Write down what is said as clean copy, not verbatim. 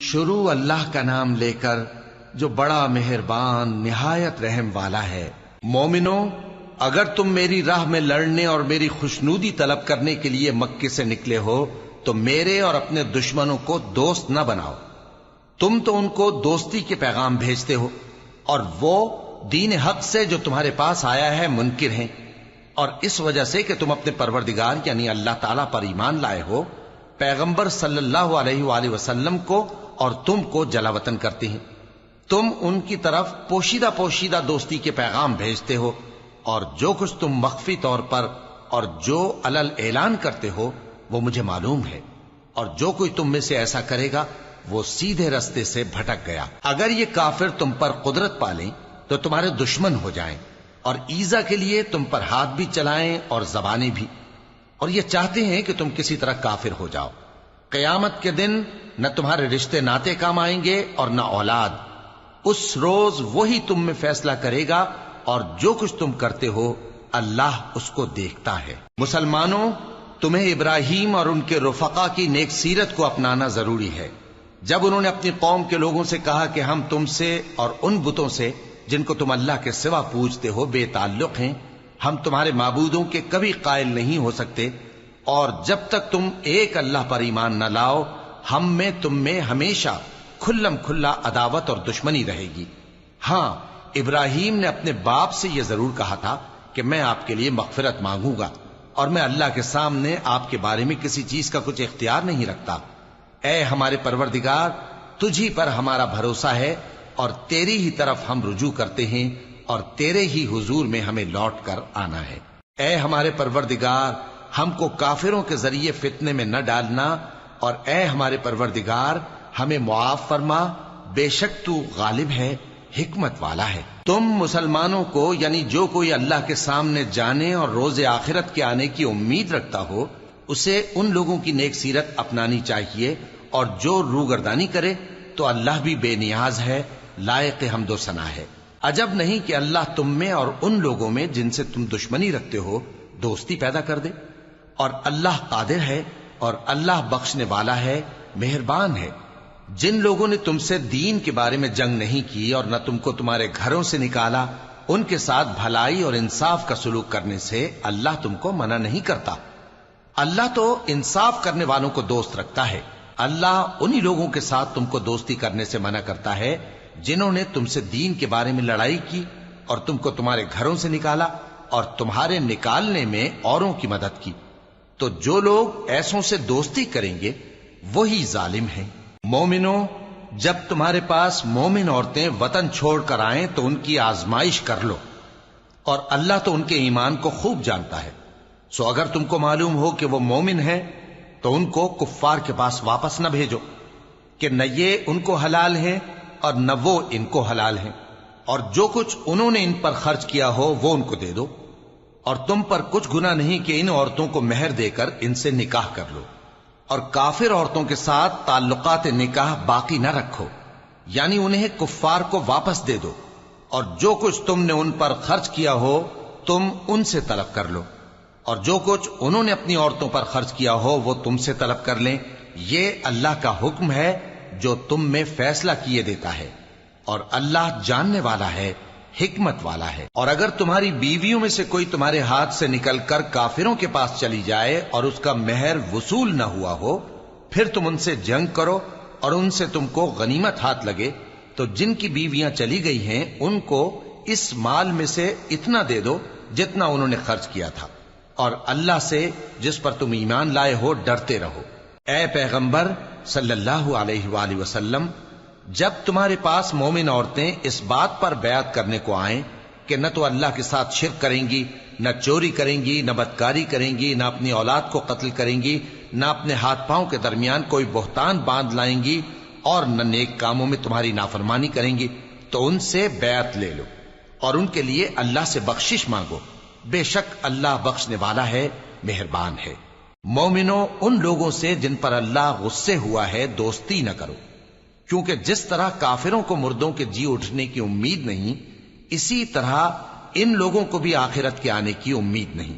شروع اللہ کا نام لے کر جو بڑا مہربان نہایت رحم والا ہے۔ مومنو، اگر تم میری راہ میں لڑنے اور میری خوشنودی طلب کرنے کے لیے مکے سے نکلے ہو تو میرے اور اپنے دشمنوں کو دوست نہ بناؤ۔ تم تو ان کو دوستی کے پیغام بھیجتے ہو اور وہ دین حق سے جو تمہارے پاس آیا ہے منکر ہیں، اور اس وجہ سے کہ تم اپنے پروردگار یعنی اللہ تعالیٰ پر ایمان لائے ہو، پیغمبر صلی اللہ علیہ وآلہ وسلم کو اور تم کو جلا وطن کرتے ہیں۔ تم ان کی طرف پوشیدہ پوشیدہ دوستی کے پیغام بھیجتے ہو، اور جو کچھ تم مخفی طور پر اور جو علل اعلان کرتے ہو وہ مجھے معلوم ہے، اور جو کوئی تم میں سے ایسا کرے گا وہ سیدھے رستے سے بھٹک گیا۔ اگر یہ کافر تم پر قدرت پالیں تو تمہارے دشمن ہو جائیں، اور ایذا کے لیے تم پر ہاتھ بھی چلائیں اور زبانیں بھی، اور یہ چاہتے ہیں کہ تم کسی طرح کافر ہو جاؤ۔ قیامت کے دن نہ تمہارے رشتے ناتے کام آئیں گے اور نہ اولاد۔ اس روز وہی تم میں فیصلہ کرے گا، اور جو کچھ تم کرتے ہو اللہ اس کو دیکھتا ہے۔ مسلمانوں، تمہیں ابراہیم اور ان کے رفقا کی نیک سیرت کو اپنانا ضروری ہے۔ جب انہوں نے اپنی قوم کے لوگوں سے کہا کہ ہم تم سے اور ان بتوں سے جن کو تم اللہ کے سوا پوجتے ہو بے تعلق ہیں، ہم تمہارے معبودوں کے کبھی قائل نہیں ہو سکتے، اور جب تک تم ایک اللہ پر ایمان نہ لاؤ ہم میں تم میں ہمیشہ کھلم کھلا عداوت اور دشمنی رہے گی۔ ہاں، ابراہیم نے اپنے باپ سے یہ ضرور کہا تھا کہ میں آپ کے لیے مغفرت مانگوں گا، اور میں اللہ کے سامنے آپ کے بارے میں کسی چیز کا کچھ اختیار نہیں رکھتا۔ اے ہمارے پروردگار، تجھی پر ہمارا بھروسہ ہے، اور تیری ہی طرف ہم رجوع کرتے ہیں، اور تیرے ہی حضور میں ہمیں لوٹ کر آنا ہے۔ اے ہمارے پروردگار، ہم کو کافروں کے ذریعے فتنے میں نہ ڈالنا، اور اے ہمارے پروردگار ہمیں معاف فرما، بے شک تو غالب ہے، حکمت والا ہے۔ تم مسلمانوں کو یعنی جو کوئی اللہ کے سامنے جانے اور روز آخرت کے آنے کی امید رکھتا ہو اسے ان لوگوں کی نیک سیرت اپنانی چاہیے، اور جو روگردانی کرے تو اللہ بھی بے نیاز ہے، لائق حمد و ثنا ہے۔ عجب نہیں کہ اللہ تم میں اور ان لوگوں میں جن سے تم دشمنی رکھتے ہو دوستی پیدا کر دے، اور اللہ قادر ہے اور اللہ بخشنے والا ہے، مہربان ہے۔ جن لوگوں نے تم سے دین کے بارے میں جنگ نہیں کی اور نہ تم کو تمہارے گھروں سے نکالا، ان کے ساتھ بھلائی اور انصاف کا سلوک کرنے سے اللہ تم کو منع نہیں کرتا۔ اللہ تو انصاف کرنے والوں کو دوست رکھتا ہے۔ اللہ انہی لوگوں کے ساتھ تم کو دوستی کرنے سے منع کرتا ہے جنہوں نے تم سے دین کے بارے میں لڑائی کی اور تم کو تمہارے گھروں سے نکالا اور تمہارے نکالنے میں اوروں کی مدد کی، تو جو لوگ ایسوں سے دوستی کریں گے وہی ظالم ہیں۔ مومنوں، جب تمہارے پاس مومن عورتیں وطن چھوڑ کر آئیں تو ان کی آزمائش کر لو، اور اللہ تو ان کے ایمان کو خوب جانتا ہے۔ سو اگر تم کو معلوم ہو کہ وہ مومن ہیں تو ان کو کفار کے پاس واپس نہ بھیجو کہ نہ یہ ان کو حلال ہیں اور نہ وہ ان کو حلال ہیں، اور جو کچھ انہوں نے ان پر خرچ کیا ہو وہ ان کو دے دو، اور تم پر کچھ گناہ نہیں کہ ان عورتوں کو مہر دے کر ان سے نکاح کر لو، اور کافر عورتوں کے ساتھ تعلقات نکاح باقی نہ رکھو، یعنی انہیں کفار کو واپس دے دو، اور جو کچھ تم نے ان پر خرچ کیا ہو تم ان سے طلب کر لو، اور جو کچھ انہوں نے اپنی عورتوں پر خرچ کیا ہو وہ تم سے طلب کر لیں۔ یہ اللہ کا حکم ہے جو تم میں فیصلہ کیے دیتا ہے، اور اللہ جاننے والا ہے، حکمت والا ہے۔ اور اگر تمہاری بیویوں میں سے کوئی تمہارے ہاتھ سے نکل کر کافروں کے پاس چلی جائے اور اس کا مہر وصول نہ ہوا ہو، پھر تم ان سے جنگ کرو اور ان سے تم کو غنیمت ہاتھ لگے، تو جن کی بیویاں چلی گئی ہیں ان کو اس مال میں سے اتنا دے دو جتنا انہوں نے خرچ کیا تھا، اور اللہ سے جس پر تم ایمان لائے ہو ڈرتے رہو۔ اے پیغمبر صلی اللہ علیہ وآلہ وسلم، جب تمہارے پاس مومن عورتیں اس بات پر بیعت کرنے کو آئیں کہ نہ تو اللہ کے ساتھ شرک کریں گی، نہ چوری کریں گی، نہ بدکاری کریں گی، نہ اپنی اولاد کو قتل کریں گی، نہ اپنے ہاتھ پاؤں کے درمیان کوئی بہتان باندھ لائیں گی، اور نہ نیک کاموں میں تمہاری نافرمانی کریں گی، تو ان سے بیعت لے لو اور ان کے لیے اللہ سے بخشش مانگو، بے شک اللہ بخشنے والا ہے، مہربان ہے۔ مومنوں، ان لوگوں سے جن پر اللہ غصے ہوا ہے دوستی نہ کرو، کیونکہ جس طرح کافروں کو مردوں کے جی اٹھنے کی امید نہیں، اسی طرح ان لوگوں کو بھی آخرت کے آنے کی امید نہیں۔